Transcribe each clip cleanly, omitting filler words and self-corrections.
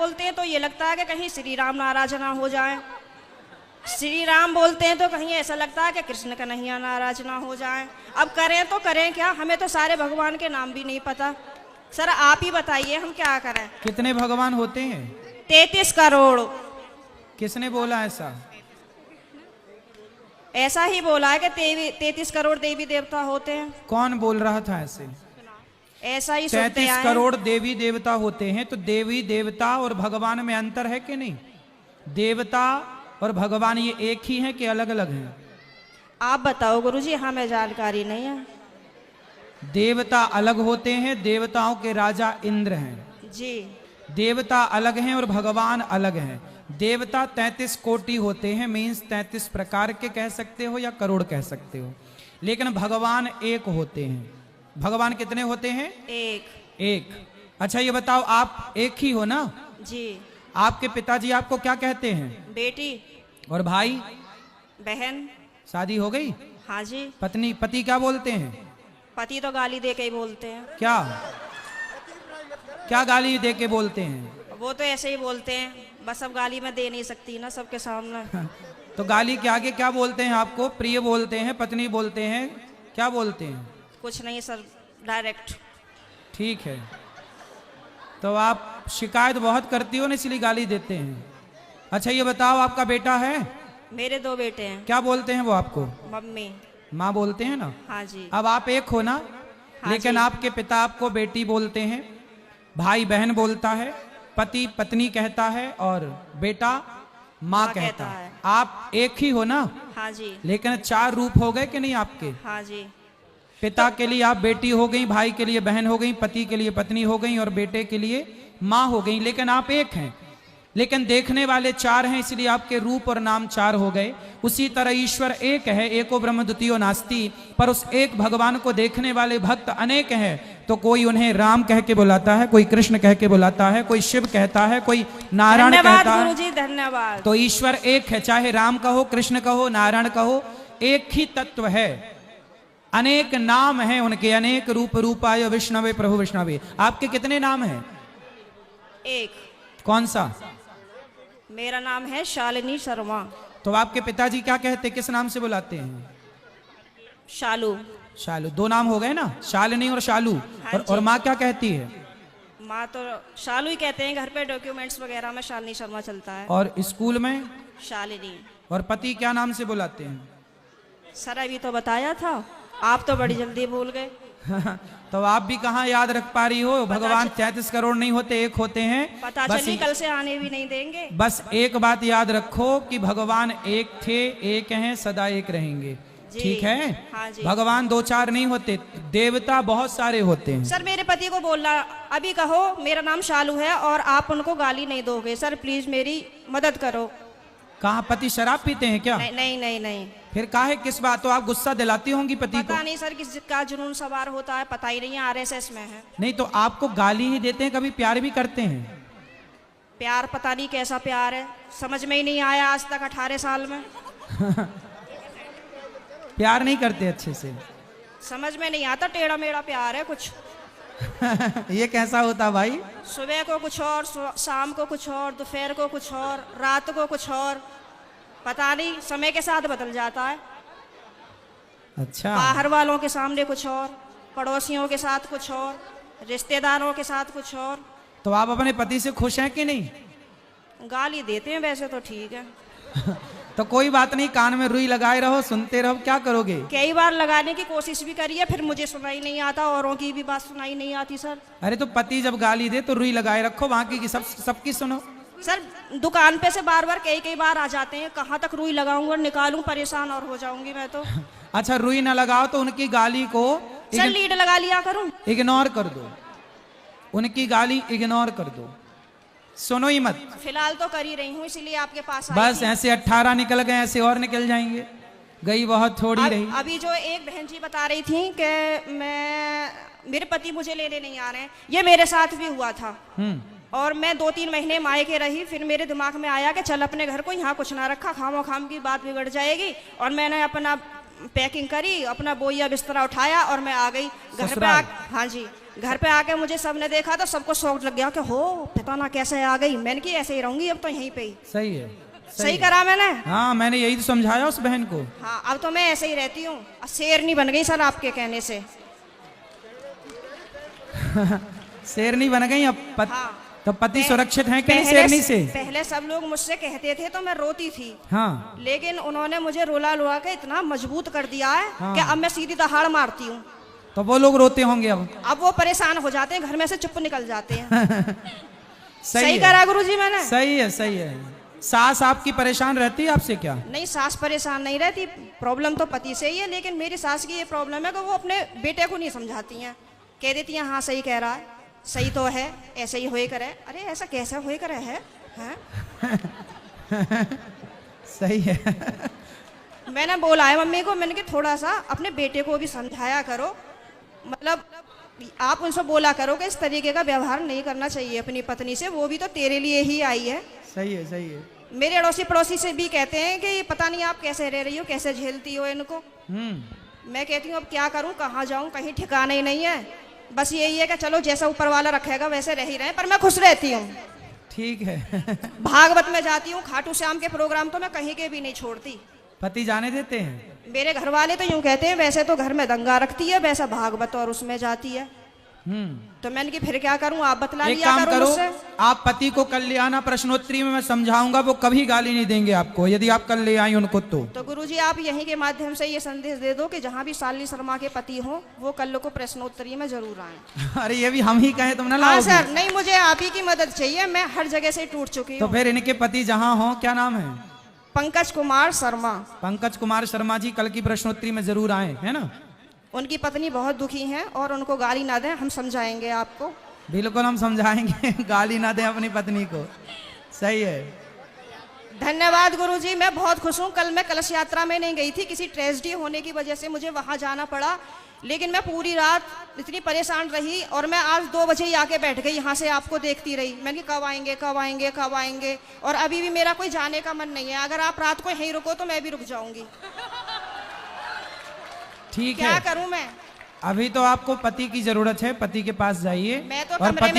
बोलते हैं तो ये लगता है कि कहीं श्री राम नाराज ना हो जाए, श्री राम बोलते हैं तो कहीं ऐसा लगता है कि कृष्ण कन्हैया नाराज ना हो जाए। अब करें तो करें क्या, हमें तो सारे भगवान के नाम भी नहीं पता। सर आप ही बताइए हम क्या करें। कितने भगवान होते हैं? 33 करोड़। किसने बोला ऐसा? ऐसा ही बोला है कि 33 करोड़ देवी देवता होते हैं। कौन बोल रहा था ऐसे? ऐसा ही सुनते 33 आए। करोड़ देवी देवता होते हैं, तो देवी देवता और भगवान में अंतर है कि नहीं? देवता और भगवान ये एक ही हैं कि अलग अलग हैं? आप बताओ गुरुजी, हमें जानकारी नहीं है। देवता अलग होते हैं, देवताओं के राजा इंद्र हैं जी। देवता अलग हैं और भगवान अलग हैं। देवता 33 कोटि होते हैं, मीन्स 33 प्रकार के कह सकते हो या करोड़ कह सकते हो, लेकिन भगवान एक होते हैं। भगवान कितने होते हैं? एक। अच्छा ये बताओ, आप एक ही हो ना? जी। आपके पिताजी आपको क्या कहते हैं? बेटी। और भाई? बहन। शादी हो गई? हाँ जी। पति क्या बोलते हैं? पति तो गाली दे के ही बोलते हैं। क्या क्या गाली दे के बोलते हैं? वो तो ऐसे ही बोलते हैं, बस अब गाली मैं दे नहीं सकती ना सबके सामने। तो गाली के आगे क्या बोलते हैं आपको? प्रिय बोलते हैं, पत्नी बोलते हैं, क्या बोलते हैं? कुछ नहीं सर, डायरेक्ट। ठीक है, तो आप शिकायत बहुत करती हो ना, इसलिए गाली देते हैं। अच्छा ये बताओ, आपका बेटा है? मेरे 2 बेटे हैं। क्या बोलते हैं वो आपको? मम्मी। माँ बोलते हैं ना? हाँ जी। अब आप एक हो ना? हाँ लेकिन जी। आपके पिता आपको बेटी बोलते हैं, भाई बहन बोलता है, पति पत्नी कहता है और बेटा माँ कहता है। आप एक ही हो ना? हाँ जी। लेकिन 4 रूप हो गए कि नहीं आपके? हाँ जी। पिता के लिए आप बेटी हो गई, भाई के लिए बहन हो गई, पति के लिए पत्नी हो गई और बेटे के लिए माँ हो गई, लेकिन आप एक हैं। लेकिन देखने वाले 4 हैं, इसलिए आपके रूप और नाम 4 हो गए। उसी तरह ईश्वर एक है, एको ब्रह्म द्वितीयो नास्ति, पर उस एक भगवान को देखने वाले भक्त अनेक हैं। तो कोई उन्हें राम कह के बुलाता है, कोई कृष्ण कह के बुलाता है, कोई शिव कहता है, कोई नारायण कहता है। गुरुजी धन्यवाद। तो ईश्वर एक है, चाहे राम कहो, कृष्ण कहो, नारायण कहो, एक ही तत्व है। अनेक नाम हैं उनके, अनेक रूप रूपाय विष्णवे प्रभु विष्णवे। आपके कितने नाम हैं? एक। कौन सा? मेरा नाम है शालिनी शर्मा। तो आपके पिताजी क्या कहते, किस नाम से बुलाते हैं? शालू। शालू। 2 नाम हो गए ना, शालिनी और शालू। हाँ और माँ क्या कहती है? माँ तो शालू ही कहते हैं, घर पे डॉक्यूमेंट्स वगैरह में शालिनी शर्मा चलता है। और स्कूल में? शालिनी। और पति क्या नाम से बुलाते हैं? सर अभी तो बताया था, आप तो बड़ी जल्दी भूल गए। तो आप भी कहाँ याद रख पा रही हो? भगवान 33 करोड़ नहीं होते, एक होते हैं। पता चली कल से आने भी नहीं देंगे। बस एक बात याद रखो कि भगवान एक थे, एक हैं, सदा एक रहेंगे। ठीक है? हाँ जी। भगवान 2-4 नहीं होते, देवता बहुत सारे होते हैं। सर मेरे पति को बोलना, अभी कहो मेरा नाम शालू है और आप उनको गाली नहीं दोगे। सर प्लीज मेरी मदद करो। कहाँ पति शराब पीते हैं क्या? नहीं नहीं नहीं नहीं। फिर काहे किस बात? तो आप गुस्सा दिलाती होंगी पति को? पता नहीं सर किसका जुनून सवार होता है, पता ही नहीं है, RSS में है। नहीं तो आपको गाली ही देते हैं, कभी प्यार भी करते हैं? प्यार पता नहीं कैसा प्यार है, समझ में ही नहीं आया आज तक 18 साल में। प्यार नहीं करते अच्छे से? समझ में नहीं आता, टेढ़ा मेढ़ा प्यार है कुछ। ये कैसा होता भाई? सुबह को कुछ और, शाम को कुछ और, दोपहर को कुछ और, रात को कुछ और, पता नहीं समय के साथ बदल जाता है। अच्छा। बाहर वालों के सामने कुछ और, पड़ोसियों के साथ कुछ और, रिश्तेदारों के साथ कुछ और। तो आप अपने पति से खुश हैं कि नहीं? गाली देते हैं वैसे तो ठीक है। तो कोई बात नहीं, कान में रुई लगाए रहो, सुनते रहो, क्या करोगे? कई बार लगाने की कोशिश भी करी है, फिर मुझे सुनाई नहीं आता, औरों की भी बात सुनाई नहीं आती सर। अरे तो पति जब गाली दे तो रुई लगाए रखो, बाकी की सबकी सुनो। सर दुकान पे से बार बार कई बार आ जाते हैं, कहाँ तक रुई लगाऊंगा और निकालूं, परेशान और हो जाऊंगी मैं तो। अच्छा रुई ना लगाओ तो उनकी गाली को सर लीड लगा लिया करूं? इग्नोर कर दो, उनकी गाली इग्नोर कर दो, सुनो ही मत। फिलहाल तो कर ही रही हूँ, इसीलिए आपके पास आई बस थी। ऐसे 18 निकल गए, ऐसे और निकल जाएंगे, गई बहुत थोड़ी रही। अभी जो एक बहन जी बता रही थी कि मेरे पति मुझे लेने नहीं आ रहे हैं, ये मेरे साथ भी हुआ था। और मैं 2-3 महीने मायके रही, फिर मेरे दिमाग में आया कि चल अपने घर को, यहाँ कुछ ना रखा, खामो खाम की बात बिगड़ जाएगी। और मैंने अपना पैकिंग करी, अपना बोइया बिस्तरा उठाया और मैं आ गई घर पे। हाँ जी, घर पे आके मुझे सबने देखा तो सबको शौक लग गया कि हो पता ना कैसे आ गई। मैंने कि ऐसे ही रहूंगी अब तो यहीं पे ही। सही है, सही करा मैंने। हाँ मैंने यही तो समझाया उस बहन को। हाँ अब तो मैं ऐसे ही रहती हूँ, शेरनी बन गई सर आपके कहने से। शेरनी बन गई अब हाँ। तो पति सुरक्षित हैं कि नहीं शेरनी से? पहले सब लोग मुझसे कहते थे तो मैं रोती थी। हाँ। लेकिन उन्होंने मुझे रोला रुला के इतना मजबूत कर दिया है हाँ। कि अब मैं सीधी दहाड़ मारती हूँ। तो वो लोग रोते होंगे अब वो परेशान हो जाते हैं, घर में से चुप निकल जाते हैं। सही करा गुरुजी मैंने। सही है, सही है। सास आपकी परेशान रहती है आपसे क्या? नहीं, सास परेशान नहीं रहती, प्रॉब्लम तो पति से ही है। लेकिन मेरी सास की ये प्रॉब्लम है कि वो अपने बेटे को नहीं समझाती हैं। कह देती हैं हाँ सही कह रहा है, सही तो है, ऐसे ही होए करे। अरे ऐसा कैसा होए करे है, सही है। मैंने बोला है मम्मी को, मैंने कि थोड़ा सा अपने बेटे को भी समझाया करो, मतलब आप उनसे बोला करो कि इस तरीके का व्यवहार नहीं करना चाहिए अपनी पत्नी से, वो भी तो तेरे लिए ही आई है। सही है, सही है। मेरे अड़ोसी पड़ोसी से भी कहते हैं कि पता नहीं आप कैसे रह रही हो, कैसे झेलती हो इनको। मैं कहती हूँ अब क्या करूँ, कहाँ जाऊँ, कहीं ठिकाना ही नहीं है। बस यही है कि चलो जैसा ऊपर वाला रखेगा वैसे रह ही रहे, पर मैं खुश रहती हूँ। ठीक है। भागवत में जाती हूँ, खाटू श्याम के प्रोग्राम तो मैं कहीं के भी नहीं छोड़ती। पति जाने देते हैं? मेरे घर वाले तो यूं कहते हैं वैसे तो घर में दंगा रखती है, वैसा भागवत और उसमें जाती है। तो मैंने कि फिर क्या करूं, आप बतला एक लिया काम करो, मुझसे। आप पति को कल ले आना, प्रश्नोत्तरी में मैं समझाऊंगा, वो कभी गाली नहीं देंगे आपको यदि आप कल ले आई उनको। तो गुरुजी आप यहीं के माध्यम से ये संदेश दे दो कि जहाँ भी शालिनी शर्मा के पति हो वो कल को प्रश्नोत्तरी में जरूर आए। अरे ये भी हम ही कहें तुम ना हाँ लाओ सर, नहीं मुझे आप ही की मदद चाहिए, मैं हर जगह से टूट चुकी हूँ। तो फिर इनके पति जहाँ हो, क्या नाम है? पंकज कुमार शर्मा। पंकज कुमार शर्मा जी कल की प्रश्नोत्तरी में जरूर आए, है ना? उनकी पत्नी बहुत दुखी हैं और उनको गाली ना दें, हम समझाएंगे आपको। बिल्कुल हम समझाएंगे। गाली ना दें अपनी पत्नी को। सही है। धन्यवाद गुरुजी, मैं बहुत खुश हूँ। कल मैं कलश यात्रा में नहीं गई थी, किसी ट्रेजेडी होने की वजह से मुझे वहां जाना पड़ा। लेकिन मैं पूरी रात इतनी परेशान रही और मैं आज 2 बजे ही आके बैठ गई, यहाँ से आपको देखती रही। मैंने कहा कब आएंगे कब आएंगे कब आएंगे, और अभी भी मेरा कोई जाने का मन नहीं है। अगर आप रात को यहीं रुको तो मैं भी रुक जाऊंगी। ठीक है, क्या करूं मैं? अभी तो आपको पति की जरूरत है, पति के पास जाइए मैं तो और कमरे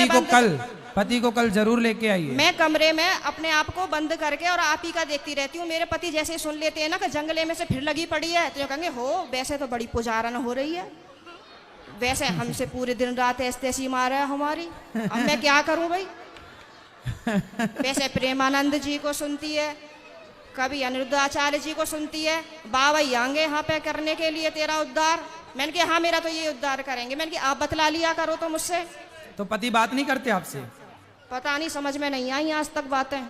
पति को कल जरूर लेके आइए। मैं कमरे में अपने आप को बंद करके और आप ही का देखती रहती हूँ। मेरे पति जैसे सुन लेते हैं ना कि जंगले में से फिर लगी पड़ी है, तो कहेंगे हो वैसे तो बड़ी पुजारन हो रही है, वैसे हमसे पूरे दिन रात ऐसी मार है हमारी। अब मैं क्या करूं भाई? वैसे प्रेमानंद जी को सुनती है, कभी अनिरुद्धाचार्य जी को सुनती है, बाबा आएंगे यहाँ पे करने के लिए तेरा उद्धार। मैंने कहा हाँ मेरा तो ये उद्धार करेंगे। मैंने कहा आप बतला लिया करो तो मुझसे। तो पति बात नहीं करते आपसे? पता नहीं, समझ में नहीं आई आज तक बातें।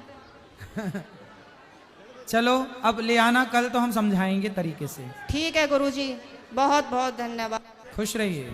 चलो अब ले आना कल, तो हम समझाएंगे तरीके से। ठीक है गुरुजी, बहुत बहुत धन्यवाद। खुश रहिए।